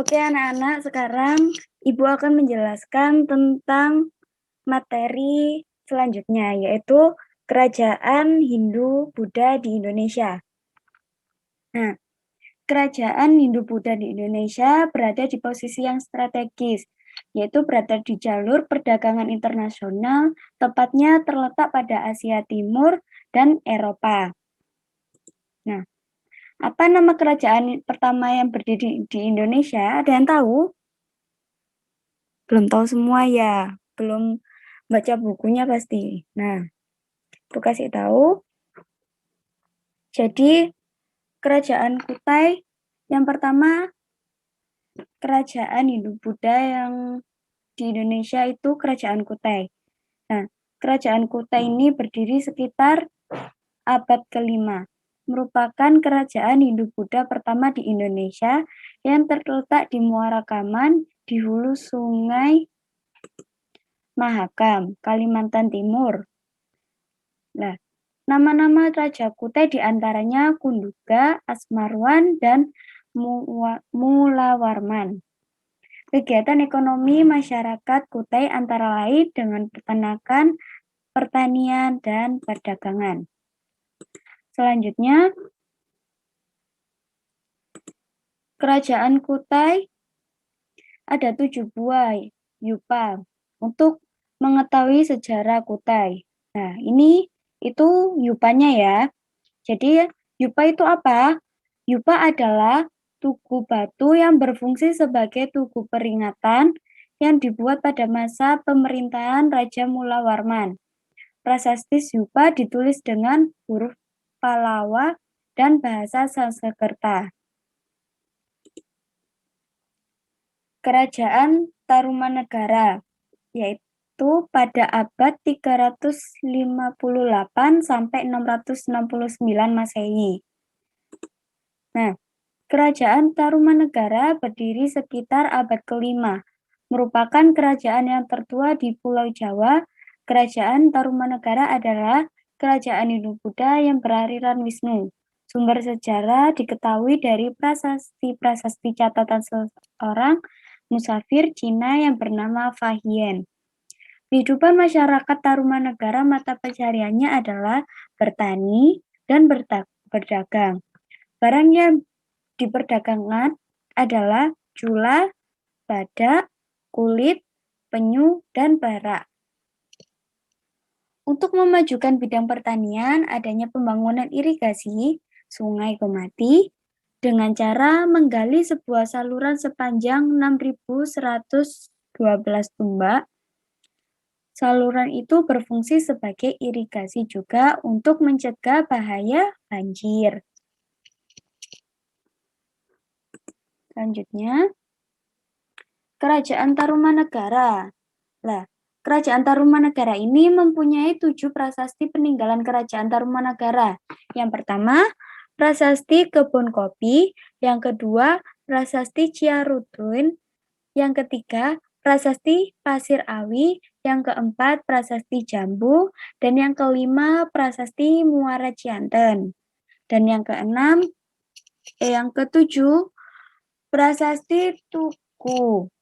Oke anak-anak, sekarang Ibu akan menjelaskan tentang materi selanjutnya, yaitu Kerajaan Hindu-Buddha di Indonesia. Nah, Kerajaan Hindu-Buddha di Indonesia berada di posisi yang strategis, yaitu berada di jalur perdagangan internasional, tepatnya terletak pada Asia Timur dan Eropa. Nah, apa nama kerajaan pertama yang berdiri di Indonesia? Ada yang tahu? Belum tahu semua ya, belum baca bukunya pasti. Nah, aku kasih tahu. Jadi, kerajaan Kutai yang pertama, kerajaan Hindu-Buddha yang di Indonesia itu kerajaan Kutai. Nah, kerajaan Kutai ini berdiri sekitar abad ke-5. Merupakan kerajaan Hindu-Buddha pertama di Indonesia yang terletak di Muara Kaman di hulu Sungai Mahakam, Kalimantan Timur. Nah, nama-nama Raja Kutai diantaranya Kunduga, Asmarwan, dan Mulawarman. Kegiatan ekonomi masyarakat Kutai antara lain dengan peternakan, pertanian, dan perdagangan. Selanjutnya, Kerajaan Kutai ada 7 buah yupa untuk mengetahui sejarah Kutai. Nah, ini itu yupanya ya. Jadi, yupa itu apa? Yupa adalah tugu batu yang berfungsi sebagai tugu peringatan yang dibuat pada masa pemerintahan Raja Mulawarman. Prasasti yupa ditulis dengan huruf Palawa dan bahasa Sanskerta. Kerajaan Tarumanegara, yaitu pada abad 358 sampai 669 Masehi. Nah, Kerajaan Tarumanegara berdiri sekitar abad ke-5, merupakan kerajaan yang tertua di Pulau Jawa. Kerajaan Tarumanegara adalah kerajaan Hindu-Buddha yang beraliran Wisnu. Sumber sejarah diketahui dari prasasti-prasasti catatan seorang musafir Cina yang bernama Fahien. Kehidupan masyarakat Tarumanegara mata pencahariannya adalah bertani dan berdagang. Barang yang diperdagangkan adalah jula, badak, kulit, penyu, dan perak. Untuk memajukan bidang pertanian, adanya pembangunan irigasi Sungai Komati dengan cara menggali sebuah saluran sepanjang 6.112 tumbak. Saluran itu berfungsi sebagai irigasi juga untuk mencegah bahaya banjir. Selanjutnya, Kerajaan Tarumanegara. Nah, Kerajaan Tarumanegara ini mempunyai 7 prasasti peninggalan Kerajaan Tarumanegara. Yang pertama, prasasti Kebun Kopi. Yang kedua, prasasti Ciarudun. Yang ketiga, prasasti Pasir Awi. Yang keempat, prasasti Jambu. Dan yang kelima, prasasti Muara Cianten. Dan yang ketujuh, prasasti Tugu.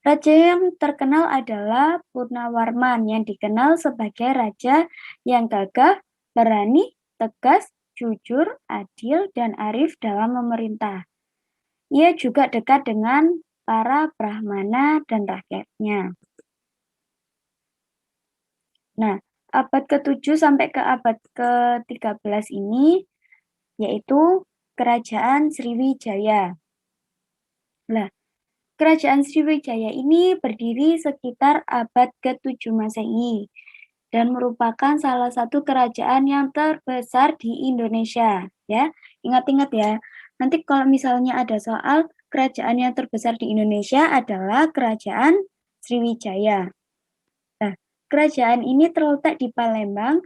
Raja yang terkenal adalah Purnawarman yang dikenal sebagai raja yang gagah, berani, tegas, jujur, adil, dan arif dalam memerintah. Ia juga dekat dengan para Brahmana dan rakyatnya. Nah, abad ke-7 sampai ke abad ke-13 ini yaitu Kerajaan Sriwijaya. Nah, Kerajaan Sriwijaya ini berdiri sekitar abad ke-7 Masehi dan merupakan salah satu kerajaan yang terbesar di Indonesia. Ya, ingat-ingat ya. Nanti kalau misalnya ada soal kerajaan yang terbesar di Indonesia adalah Kerajaan Sriwijaya. Nah, kerajaan ini terletak di Palembang,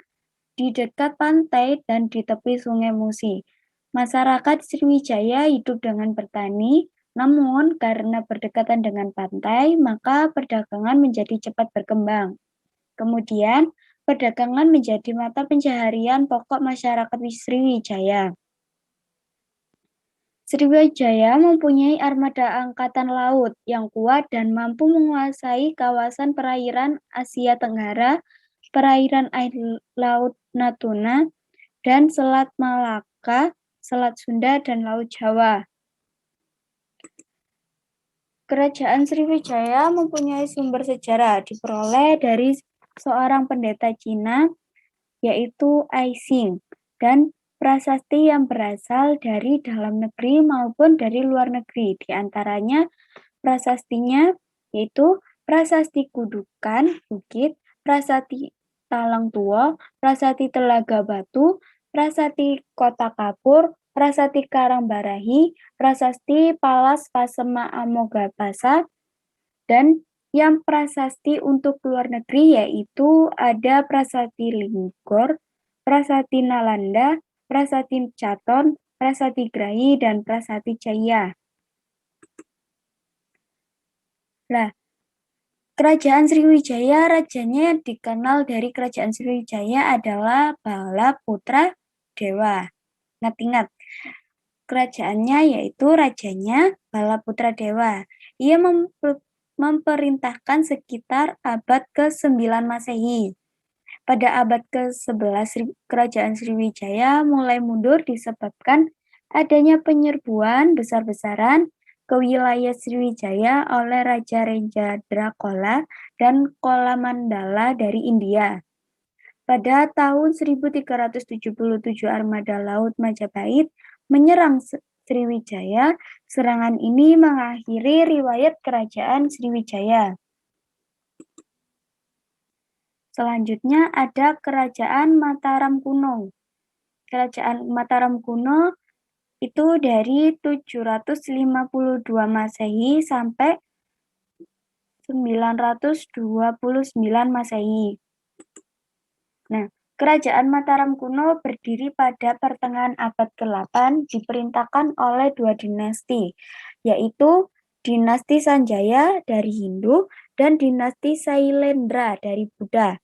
di dekat pantai dan di tepi Sungai Musi. Masyarakat Sriwijaya hidup dengan bertani. Namun, karena berdekatan dengan pantai, maka perdagangan menjadi cepat berkembang. Kemudian, perdagangan menjadi mata pencaharian pokok masyarakat Sriwijaya. Sriwijaya mempunyai armada angkatan laut yang kuat dan mampu menguasai kawasan perairan Asia Tenggara, perairan air laut Natuna, dan Selat Malaka, Selat Sunda, dan Laut Jawa. Kerajaan Sriwijaya mempunyai sumber sejarah diperoleh dari seorang pendeta Cina, yaitu Ai Xing, dan prasasti yang berasal dari dalam negeri maupun dari luar negeri. Di antaranya prasastinya yaitu Prasasti Kudukan Bukit, Prasasti Talang Tua, Prasasti Telaga Batu, Prasasti Kota Kapur, Prasasti Karangbarahi, Prasasti Palas Pasema Amogapasa, dan yang prasasti untuk luar negeri yaitu ada Prasasti Linggor, Prasasti Nalanda, Prasasti Caton, Prasasti Grahi, dan Prasasti Jaya. Nah, Kerajaan Sriwijaya, rajanya yang dikenal dari Kerajaan Sriwijaya adalah Bala Putra Dewa. Ingat-ingat, kerajaannya yaitu rajanya Bala Putra Dewa. Ia memerintahkan sekitar abad ke-9 Masehi. Pada abad ke-11, Kerajaan Sriwijaya mulai mundur disebabkan adanya penyerbuan besar-besaran ke wilayah Sriwijaya oleh Raja Renjadra dan Kolamandala dari India. Pada tahun 1377, armada laut Majapahit menyerang Sriwijaya. Serangan ini mengakhiri riwayat Kerajaan Sriwijaya. Selanjutnya ada Kerajaan Mataram kuno. Kerajaan Mataram kuno itu dari 752 Masehi sampai 929 Masehi. Nah, Kerajaan Mataram kuno berdiri pada pertengahan abad ke-8, diperintahkan oleh dua dinasti, yaitu Dinasti Sanjaya dari Hindu dan Dinasti Sailendra dari Buddha.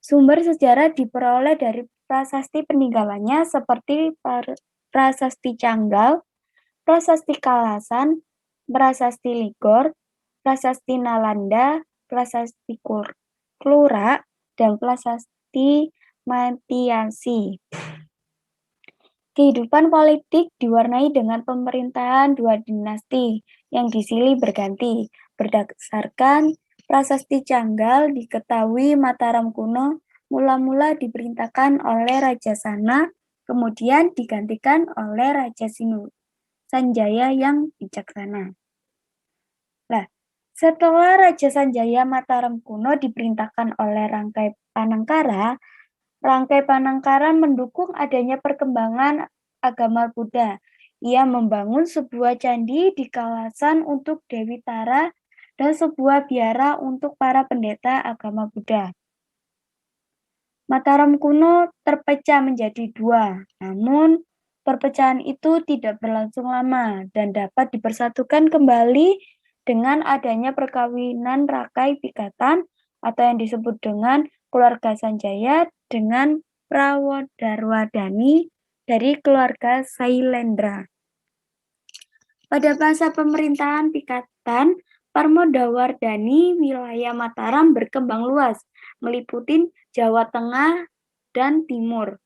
Sumber sejarah diperoleh dari prasasti peninggalannya seperti Prasasti Canggal, Prasasti Kalasan, Prasasti Ligor, Prasasti Nalanda, Prasasti Klura, dan Prasasti Matiasi. Kehidupan politik diwarnai dengan pemerintahan dua dinasti yang disilih berganti. Berdasarkan Prasasti Canggal, diketahui Mataram kuno mula-mula diperintahkan oleh Raja Sana, kemudian digantikan oleh Raja Sanjaya yang bijaksana. Nah, setelah Raja Sanjaya Mataram kuno diperintahkan oleh Rangkai Panangkara mendukung adanya perkembangan agama Buddha. Ia membangun sebuah candi di Kalasan untuk Dewi Tara dan sebuah biara untuk para pendeta agama Buddha. Mataram kuno terpecah menjadi dua, namun perpecahan itu tidak berlangsung lama dan dapat dipersatukan kembali dengan adanya perkawinan Rakai Pikatan atau yang disebut dengan keluarga Sanjaya dengan Prawodarwadani dari keluarga Sailendra. Pada masa pemerintahan Pikatan, Parmodawardhani, wilayah Mataram berkembang luas, meliputi Jawa Tengah dan Timur.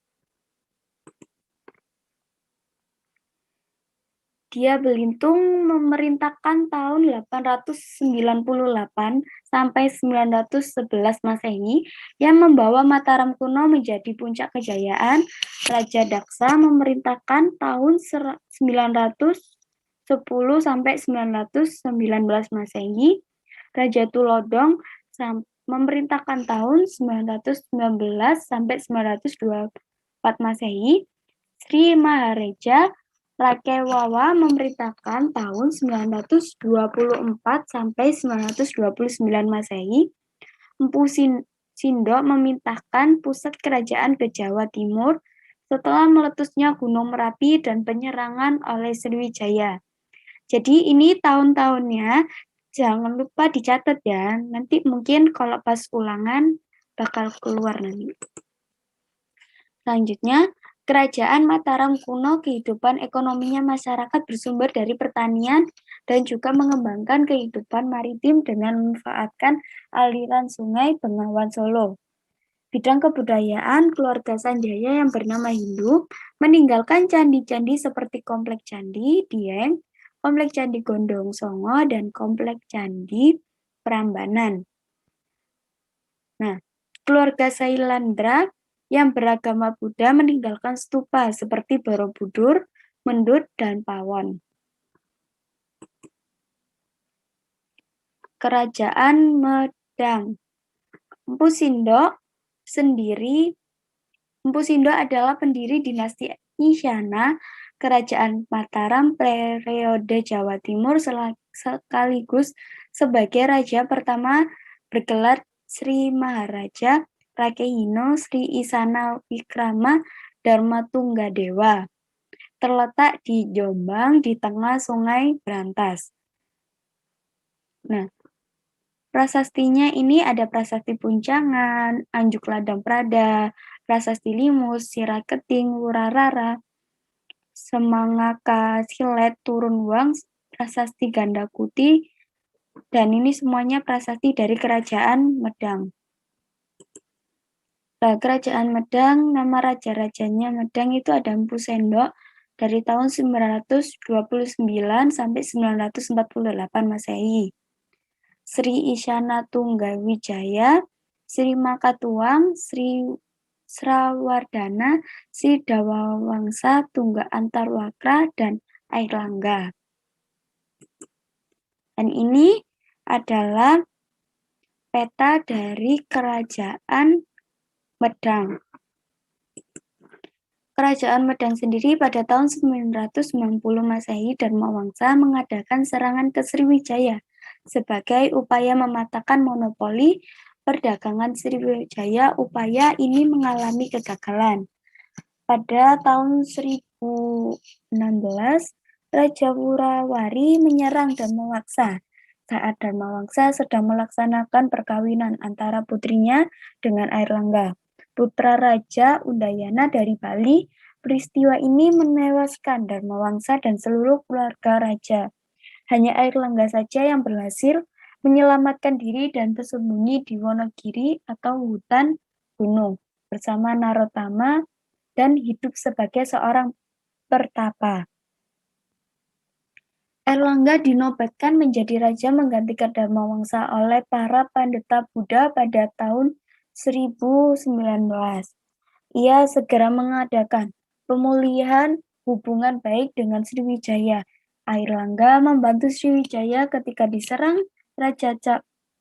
Dia Belintung memerintahkan tahun 898 sampai 911 Masehi yang membawa Mataram kuno menjadi puncak kejayaan. Raja Daksa memerintahkan tahun 910 sampai 919 Masehi. Raja Tulodong memerintahkan tahun 919 sampai 924 Masehi. Sri Mahareja Rakewawa memerintahkan tahun 924 sampai 929 Masehi. Empu Sindok memintakan pusat kerajaan ke Jawa Timur setelah meletusnya Gunung Merapi dan penyerangan oleh Sriwijaya. Jadi ini tahun-tahunnya jangan lupa dicatat ya. Nanti mungkin kalau pas ulangan bakal keluar nanti. Selanjutnya Kerajaan Mataram kuno, kehidupan ekonominya masyarakat bersumber dari pertanian dan juga mengembangkan kehidupan maritim dengan memanfaatkan aliran sungai Bengawan Solo. Bidang kebudayaan, keluarga Sanjaya yang bernama Hindu meninggalkan candi-candi seperti Komplek Candi Dieng, Komplek Candi Gondong Songo, dan Komplek Candi Prambanan. Nah, keluarga Sailandra yang beragama Buddha meninggalkan stupa seperti Borobudur, Mendut, dan Pawon. Kerajaan Medang. Empu Sindok adalah pendiri dinasti Isyana, Kerajaan Mataram periode Jawa Timur sekaligus sebagai raja pertama bergelar Sri Maharaja Rakehino Sri Isana Wikrama Dharma Tunggadewa. Terletak di Jombang di tengah Sungai Brantas. Nah, prasastinya ini ada Prasasti Puncangan, Anjuk Ladang Prada, Prasasti Limus, Siraketing, Wurarara, Semangaka, Silet, Turun Wang, Prasasti Ganda Kuti, dan ini semuanya prasasti dari Kerajaan Medang. Nah, Kerajaan Medang, nama raja-rajanya Medang itu ada Empu Sendok dari tahun 929 sampai 948 Masehi. Sri Isyana Tunggawijaya, Sri Makatuang, Sri Srawardana, Sri Dawawangsa, Tungga Antarwakra, dan Airlangga. Dan ini adalah peta dari Kerajaan Medang. Kerajaan Medang sendiri pada tahun 990 Masehi Dharmawangsa mengadakan serangan ke Sriwijaya sebagai upaya mematahkan monopoli perdagangan Sriwijaya. Upaya ini mengalami kegagalan. Pada tahun 1016, Raja Wurawari menyerang Dharmawangsa saat Dharmawangsa sedang melaksanakan perkawinan antara putrinya dengan Airlangga, putra Raja Undayana dari Bali. Peristiwa ini menewaskan Dharmawangsa dan seluruh keluarga raja. Hanya Airlangga saja yang berhasil menyelamatkan diri dan bersembunyi di Wonogiri atau hutan gunung bersama Narotama dan hidup sebagai seorang pertapa. Airlangga dinobatkan menjadi raja menggantikan Dharmawangsa oleh para pendeta Buddha pada tahun 1019. Ia segera mengadakan pemulihan hubungan baik dengan Sriwijaya. Airlangga membantu Sriwijaya ketika diserang Raja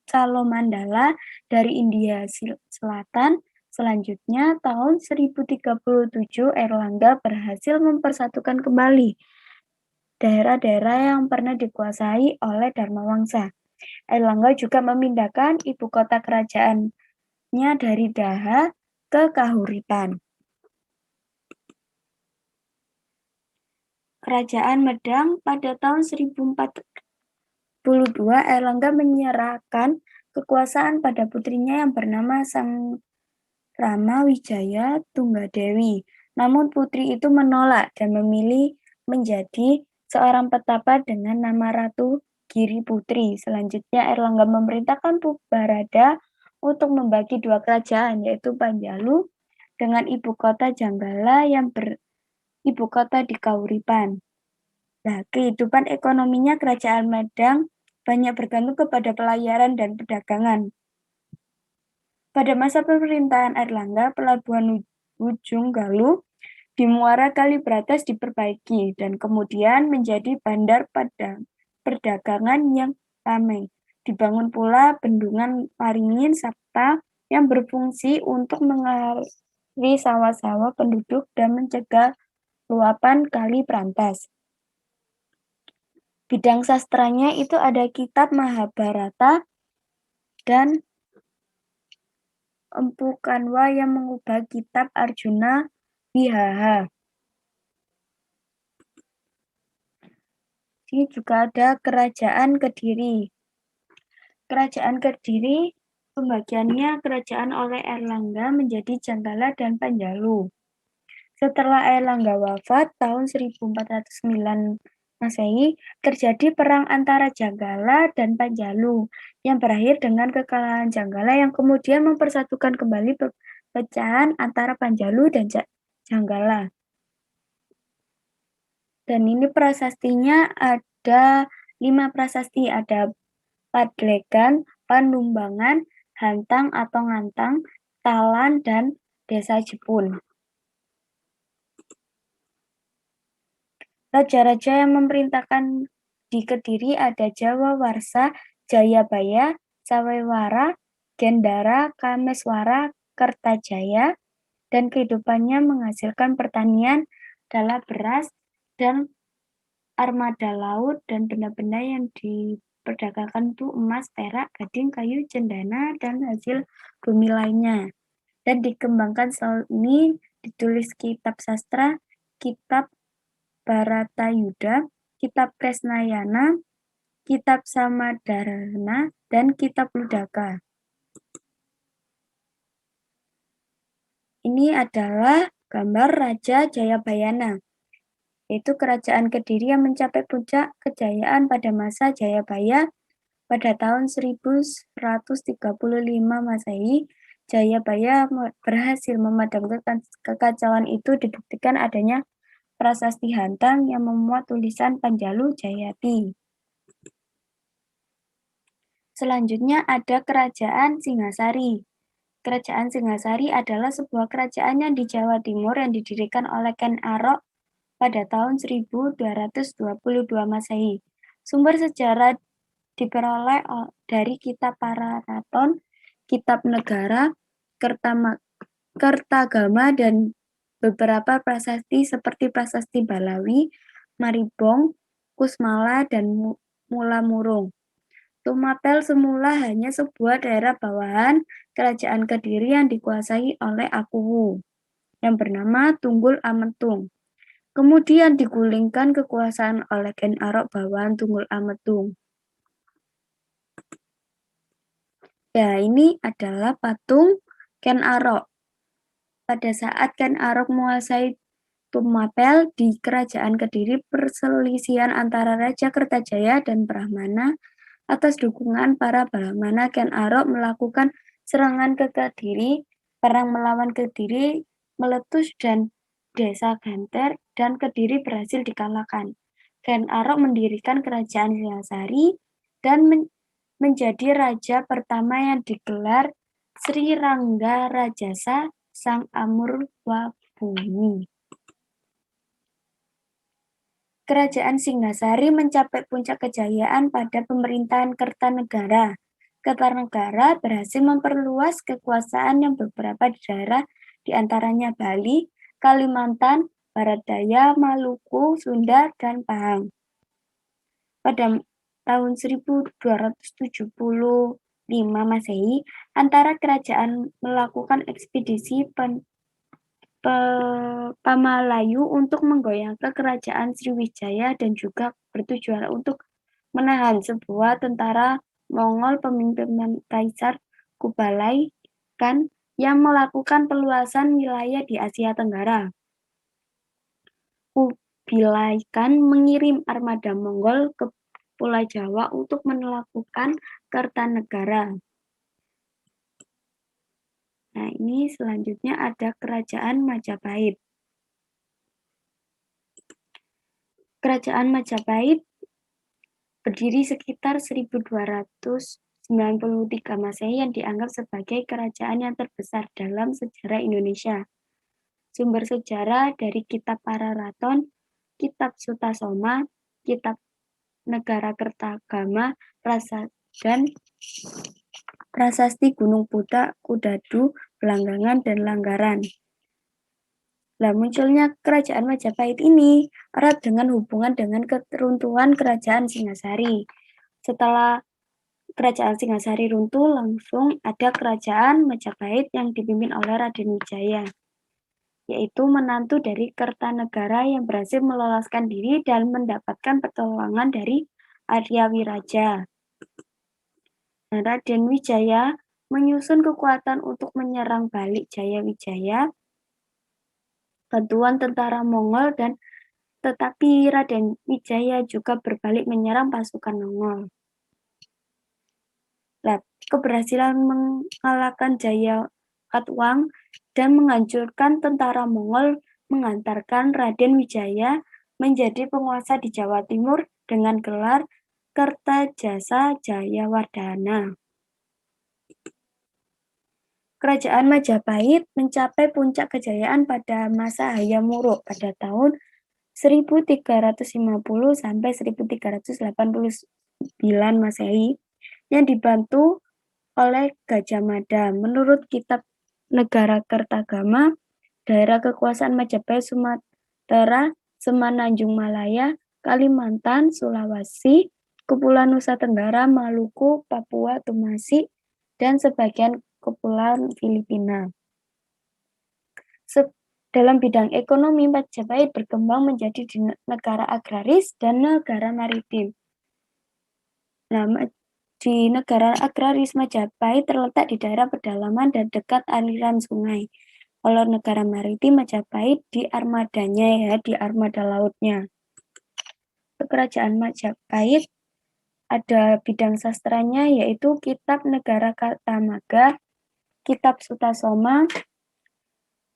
Calomandala dari India Selatan. Selanjutnya, tahun 1037, Airlangga berhasil mempersatukan kembali daerah-daerah yang pernah dikuasai oleh Dharmawangsa. Airlangga juga memindahkan ibu kota kerajaannya dari Daha ke Kahuripan. Kerajaan Medang pada tahun 1042, Airlangga menyerahkan kekuasaan pada putrinya yang bernama Sang Rama Wijaya Tunggadewi. Namun putri itu menolak dan memilih menjadi seorang petapa dengan nama Ratu Giri Putri. Selanjutnya Airlangga memerintahkan Pubarada untuk membagi dua kerajaan, yaitu Panjalu dengan ibu kota Janggala yang beribu kota di Kauripan. Nah, kehidupan ekonominya Kerajaan Medang banyak bergantung kepada pelayaran dan perdagangan. Pada masa pemerintahan Airlangga, pelabuhan Ujung Galuh di Muara Kalibratas diperbaiki dan kemudian menjadi bandar pada perdagangan yang ramai. Dibangun pula bendungan Waringin Sapta yang berfungsi untuk mengairi sawah-sawah penduduk dan mencegah luapan Kali Brantas. Bidang sastranya itu ada kitab Mahabharata dan Empu Kanwa yang mengubah kitab Arjuna Wihaha. Ini juga ada Kerajaan Kediri. Kerajaan Kediri pembagiannya kerajaan oleh Airlangga menjadi Janggala dan Panjalu. Setelah Airlangga wafat tahun 1409 Masehi, terjadi perang antara Janggala dan Panjalu yang berakhir dengan kekalahan Janggala yang kemudian mempersatukan kembali pecahan antara Panjalu dan Janggala. Dan ini prasastinya ada 5 prasasti, ada Padlegan, Panumbangan, Hantang atau Ngantang, Talan, dan Desa Jepun. Raja-raja yang memerintahkan di Kediri ada Jawa Warsa, Jayabaya, Sawewara, Gendara, Kameswara, Kertajaya, dan kehidupannya menghasilkan pertanian, adalah beras, dan armada laut, dan benda-benda yang diperdagangkan itu emas, perak, gading, kayu, cendana, dan hasil bumi lainnya. Dan dikembangkan selalu ini ditulis kitab sastra, kitab Baratayuda, kitab Kresnayana, kitab Samadarana, dan kitab Ludaka. Ini adalah gambar Raja Jayabayana, yaitu kerajaan Kediri yang mencapai puncak kejayaan pada masa Jayabaya pada tahun 1135 Masehi. Jayabaya berhasil memadamkan kekacauan itu dibuktikan adanya prasasti Hantang yang memuat tulisan Panjalu Jayati. Selanjutnya ada Kerajaan Singasari. Kerajaan Singasari adalah sebuah kerajaan yang di Jawa Timur yang didirikan oleh Ken Arok pada tahun 1222 Masehi. Sumber sejarah diperoleh dari Kitab Pararaton, Kitab Negara, Kertagama, dan beberapa prasasti seperti Prasasti Balawi, Maribong, Kusmala, dan Mulamurung. Tumapel semula hanya sebuah daerah bawahan Kerajaan Kediri yang dikuasai oleh Akuwu yang bernama Tunggul Ametung. Kemudian digulingkan kekuasaan oleh Ken Arok bawahan Tunggul Ametung. Ya, ini adalah patung Ken Arok. Pada saat Ken Arok menguasai Tumapel di Kerajaan Kediri, perselisihan antara Raja Kertajaya dan Brahmana atas dukungan para Brahmana, Ken Arok melakukan serangan ke Kediri. Perang melawan Kediri meletus dan Desa Ganter dan Kediri berhasil dikalahkan. Ken Arok mendirikan Kerajaan Singasari dan menjadi raja pertama yang digelar Sri Rangga Rajasa Sang Amurwabhumi. Kerajaan Singasari mencapai puncak kejayaan pada pemerintahan Kertanegara. Kertanegara berhasil memperluas kekuasaan yang beberapa daerah, di antaranya Bali, Kalimantan, Barat Daya, Maluku, Sunda, dan Pahang. Pada tahun 1275 Masehi, antara kerajaan melakukan ekspedisi Pamalayu untuk menggoyangkan kerajaan Sriwijaya dan juga bertujuan untuk menahan sebuah tentara Mongol pemimpinan Kaisar Kublai Khan yang melakukan peluasan wilayah di Asia Tenggara. Kublai Khan mengirim armada Mongol ke Pulau Jawa untuk melakukan Kertanegara. Nah, ini selanjutnya ada Kerajaan Majapahit. Kerajaan Majapahit berdiri sekitar 1293 Masehi yang dianggap sebagai kerajaan yang terbesar dalam sejarah Indonesia. Sumber sejarah dari Kitab Pararaton, Kitab Sutasoma, Kitab Negara Kertagama, dan Prasasti Gunung Pudak, Kudadu, Belanggangan, dan Langgaran. Nah, munculnya Kerajaan Majapahit ini erat dengan hubungan dengan keruntuhan Kerajaan Singasari. Setelah Kerajaan Singasari runtuh, langsung ada Kerajaan Majapahit yang dipimpin oleh Raden Wijaya, yaitu menantu dari Kertanegara yang berhasil meloloskan diri dan mendapatkan pertolongan dari Arya Wiraja. Raden Wijaya menyusun kekuatan untuk menyerang balik Jayawijaya bantuan tentara Mongol tetapi Raden Wijaya juga berbalik menyerang pasukan Mongol. Keberhasilan mengalahkan Jaya Katwang dan menghancurkan tentara Mongol mengantarkan Raden Wijaya menjadi penguasa di Jawa Timur dengan gelar Kertajasa Jayawardhana. Kerajaan Majapahit mencapai puncak kejayaan pada masa Hayam Wuruk pada tahun 1350 sampai 1389 Masehi yang dibantu oleh Gajah Mada. Menurut kitab Negara Kertagama, daerah kekuasaan Majapahit Sumatera, Semenanjung Malaya, Kalimantan, Sulawesi, Kepulauan Nusa Tenggara, Maluku, Papua, Tumasi, dan sebagian Kepulauan Filipina. Dalam bidang ekonomi, Majapahit berkembang menjadi negara agraris dan negara maritim. Di negara agraris, Majapahit terletak di daerah pedalaman dan dekat aliran sungai. Kalau negara maritim, Majapahit di armadanya di armada lautnya. Kerajaan Majapahit ada bidang sastranya yaitu Kitab Negara Kartamaga, Kitab Sutasoma,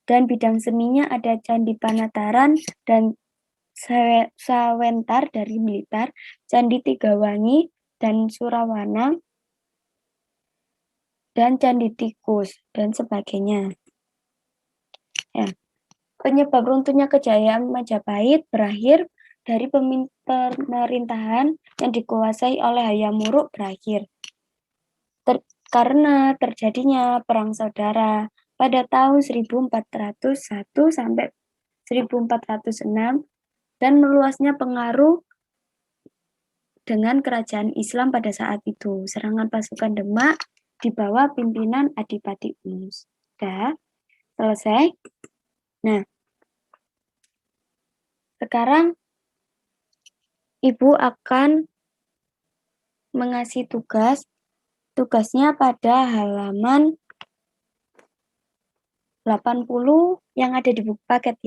dan bidang seninya ada Candi Panataran dan Sawentar dari militer, Candi Tigawangi dan Surawana, dan Candi Tikus, dan sebagainya. Ya. Penyebab runtuhnya kejayaan Majapahit berakhir dari pemerintahan yang dikuasai oleh Hayam Wuruk berakhir. Karena terjadinya perang saudara pada tahun 1401 sampai 1406 dan meluasnya pengaruh dengan kerajaan Islam pada saat itu. Serangan pasukan Demak di bawah pimpinan Adipati Unus. Sudah selesai. Nah, sekarang Ibu akan mengasih tugasnya pada halaman 80 yang ada di buku paket ya.